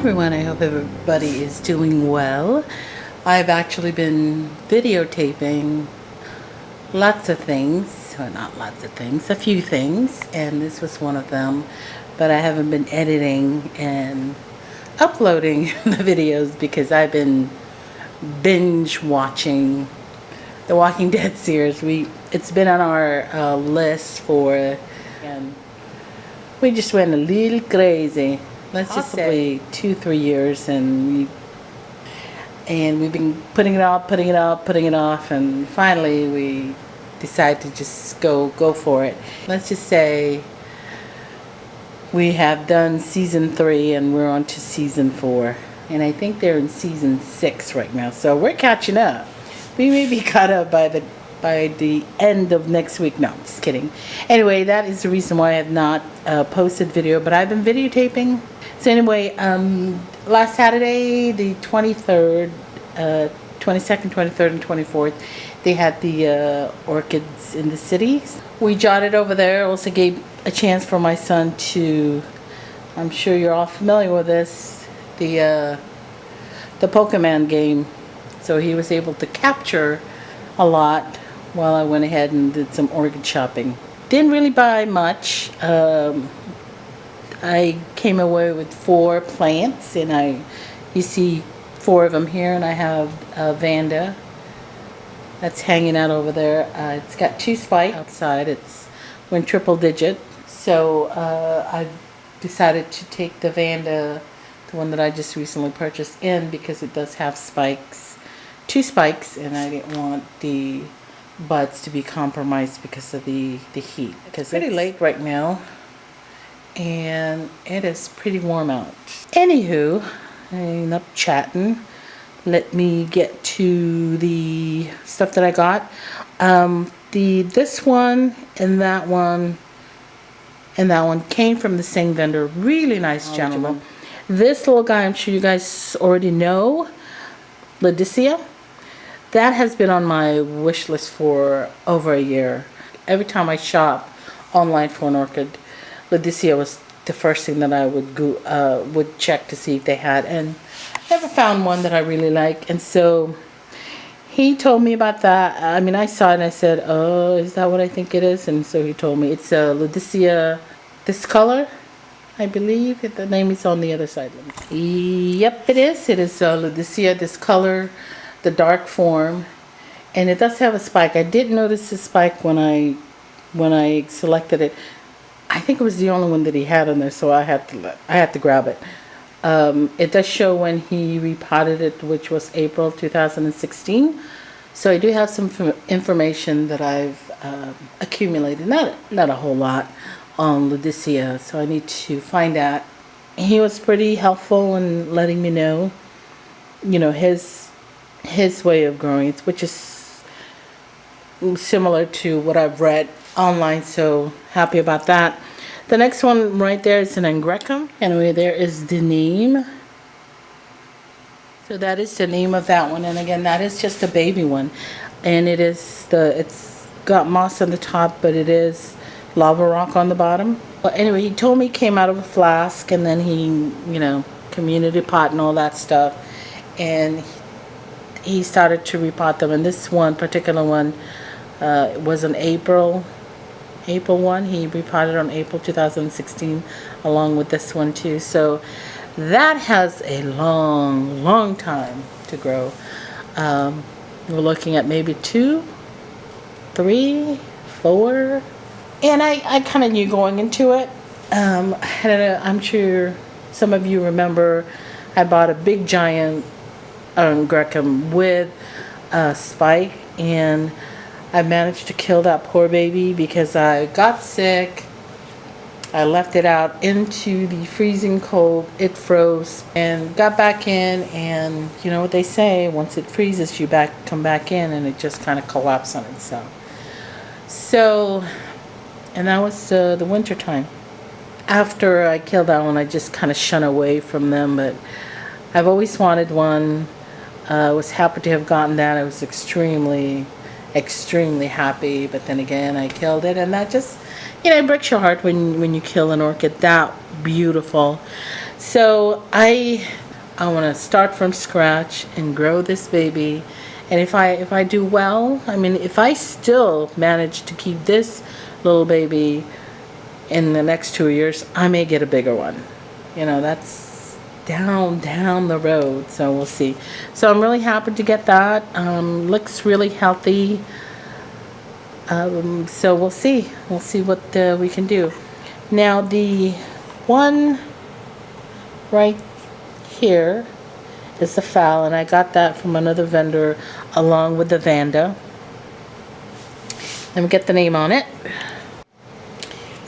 everyone, I hope everybody is doing well. I've actually been videotaping lots of things, or not lots of things, a few things, and this was one of them, but I haven't been editing and uploading the videos because I've been binge watching the Walking Dead series. It's been on our list for, and we just went a little crazy. Let's just say 2-3 years, and we've been putting it off, and finally we decided to just go for it. Let's just say we have done season 3 and we're on to season 4, and I think they're in season 6 right now, so we're catching up. We may be caught up by the end of next week. No, just kidding. Anyway, that is the reason why I have not posted video, but I've been videotaping. So anyway, last Saturday, the 23rd, 22nd, 23rd, and 24th, they had the Orchids in the city. We jotted over there. Also gave a chance for my son to, I'm sure you're all familiar with this, the Pokemon game. So he was able to capture a lot while I went ahead and did some orchid shopping. Didn't really buy much. I came away with 4 plants, and you see 4 of them here, and I have Vanda that's hanging out over there. It's got 2 spikes outside. It's went triple digit. So I decided to take the Vanda, the one that I just recently purchased, in because it does have spikes, 2 spikes, and I didn't want the buds to be compromised because of the heat. Because it's pretty late right now, and it is pretty warm out. Anywho, enough chatting. Let me get to the stuff that I got. This one and that one came from the same vendor. Really nice gentleman. This little guy, I'm sure you guys already know, Ludisia. That has been on my wish list for over a year. Every time I shop online for an orchid, Ludisia was the first thing that I would check to see if they had, and never found one that I really like. And so he told me about that. I mean, I saw it and I said, "Oh, is that what I think it is?" And so he told me it's Ludisia, this color, I believe. The name is on the other side. Yep, it is. It is Ludisia, this color, the dark form, and it does have a spike. I did notice the spike when I selected it. I think it was the only one that he had on there, so I had to grab it. It does show when he repotted it, which was April 2016. So I do have some information that I've accumulated, not a whole lot, on Ludisia. So I need to find out. He was pretty helpful in letting me know, his way of growing, which is similar to what I've read online, so happy about that. The next one right there is an Angrecum. Anyway, there is the name. So that is the name of that one, and again, that is just a baby one, and it's got moss on the top, but it is lava rock on the bottom. Well, anyway, he told me it came out of a flask, and then he, community pot and all that stuff, and he started to repot them. And this one particular one was an April 1. He repotted on April 2016, along with this one too. So that has a long time to grow. We're looking at maybe 2, 3, 4, and I kind of knew going into it. I'm sure some of you remember I bought a big giant Angrecum with a spike, and I managed to kill that poor baby because I got sick. I left it out into the freezing cold. It froze and got back in, and you know what they say, once it freezes you come back in, and it just kind of collapsed on itself. So, and that was the winter time. After I killed that one, I just kind of shun away from them, but I've always wanted one. I was happy to have gotten that. I was extremely happy, but then again, I killed it, and that just, it breaks your heart when you kill an orchid that beautiful. So I want to start from scratch and grow this baby. And if I do well, I mean, if I still manage to keep this little baby in the next 2 years, I may get a bigger one. You know, that's down the road, so we'll see. So I'm really happy to get that. Looks really healthy. So we'll see. We'll see what we can do. Now the one right here is the Phal, and I got that from another vendor along with the Vanda. Let me get the name on it.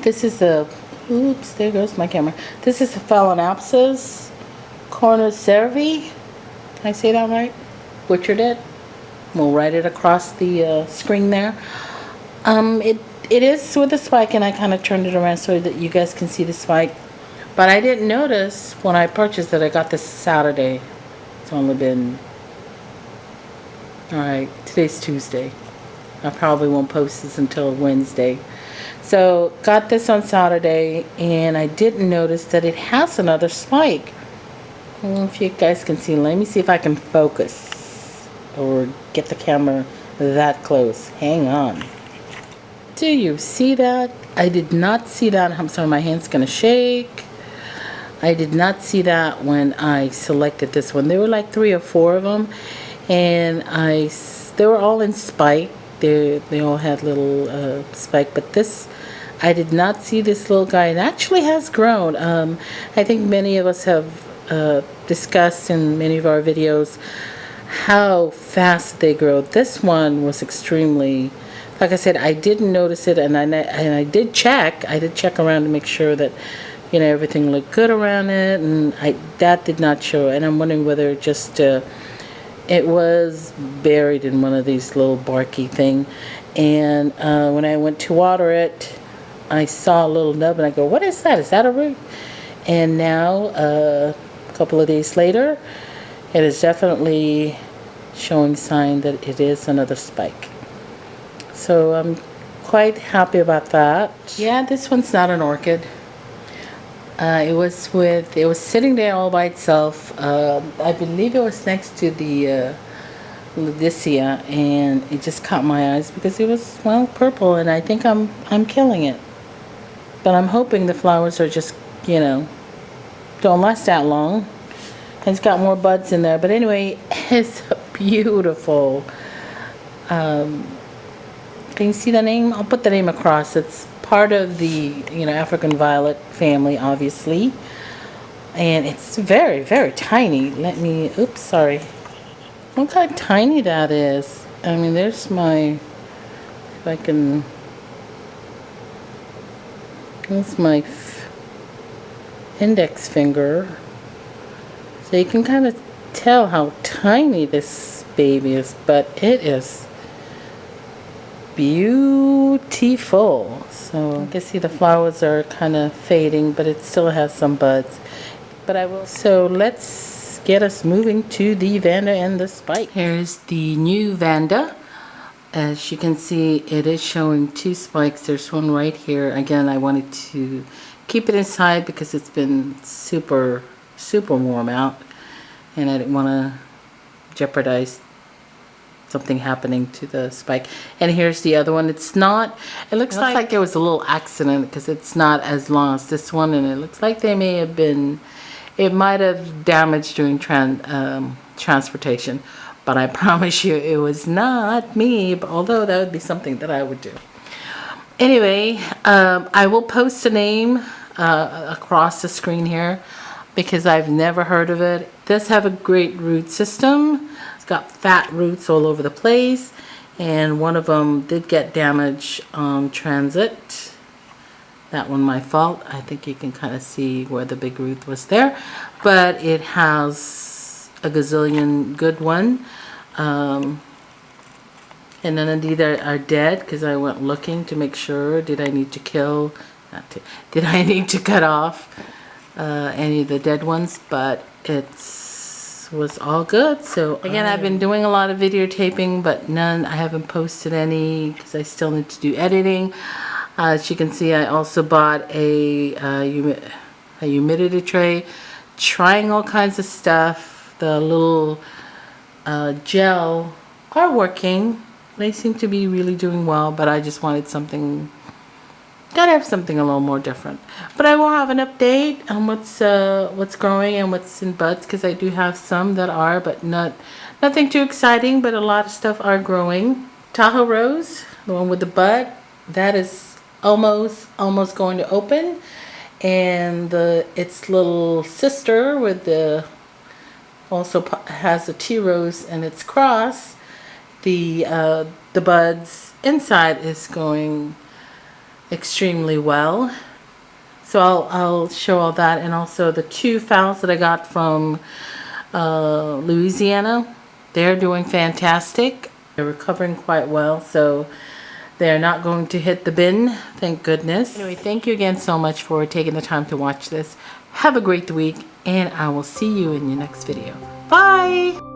This is a, oops, there goes my camera. This is a Phalaenopsis cornocervi. Can I say that right? Butchered it. We'll write it across the screen there. It is with a spike, and I kind of turned it around so that you guys can see the spike. But I didn't notice when I purchased it. I got this Saturday. It's only been, alright, today's Tuesday. I probably won't post this until Wednesday. So, got this on Saturday, and I didn't notice that it has another spike. I don't know if you guys can see. Let me see if I can focus or get the camera that close. Hang on. Do you see that? I did not see that. I'm sorry, my hand's gonna shake. I did not see that when I selected this one. There were like 3 or 4 of them, and they were all in spike. They all had little spike, but this, I did not see this little guy. It actually has grown. I think many of us have discussed in many of our videos how fast they grow. This one was extremely, like I said, I didn't notice it, and I did check. I did check around to make sure that, you know, everything looked good around it, and that did not show. And I'm wondering whether it just it was buried in one of these little barky thing. And when I went to water it, I saw a little nub, and I go, "What is that? Is that a root?" And now, a couple of days later, it is definitely showing sign that it is another spike. So I'm quite happy about that. Yeah, this one's not an orchid. It was sitting there all by itself. I believe it was next to the Ludisia, and it just caught my eyes because it was, well, purple, and I think I'm killing it. But I'm hoping the flowers are just, you know, don't last that long. It's got more buds in there, but anyway, it's beautiful. Can you see the name? I'll put the name across. It's part of the, you know, African violet family, obviously. And it's very, very tiny. Oops, sorry. Look how tiny that is. I mean, there's my, if I can, that's my index finger. So you can kind of tell how tiny this baby is, but it is beautiful. So you can see the flowers are kind of fading, but it still has some buds. So let's get us moving to the Vanda and the spike. Here's the new Vanda. As you can see, it is showing 2 spikes. There's one right here. Again, I wanted to keep it inside because it's been super warm out, and I didn't want to jeopardize something happening to the spike. And here's the other one. It looks like there was a little accident because it's not as long as this one, and it looks like they may have been, it might have damaged during transportation, but I promise you it was not me, although that would be something that I would do. Anyway, I will post a name across the screen here because I've never heard of it. It does have a great root system. It's got fat roots all over the place, and one of them did get damaged on transit. That one my fault. I think you can kind of see where the big root was there, but it has a gazillion good one. And none of these are dead because I went looking to make sure. Did I need to did I need to cut off any of the dead ones? But was all good. So again, I've been doing a lot of videotaping, but I haven't posted any because I still need to do editing. As you can see, I also bought a humidity tray trying all kinds of stuff. The little gel are working. They seem to be really doing well, but I just wanted something, gotta have something a little more different. But I will have an update on what's growing and what's in buds, because I do have some that are, but nothing too exciting, but a lot of stuff are growing. Tahoe Rose, the one with the bud, that is almost going to open. And its little sister with the also has a tea rose and its cross. The buds inside is going extremely well. So I'll show all that, and also the 2 phals that I got from Louisiana. They're doing fantastic. They're recovering quite well, so they're not going to hit the bin, thank goodness. Anyway, thank you again so much for taking the time to watch this. Have a great week, and I will see you in your next video. Bye!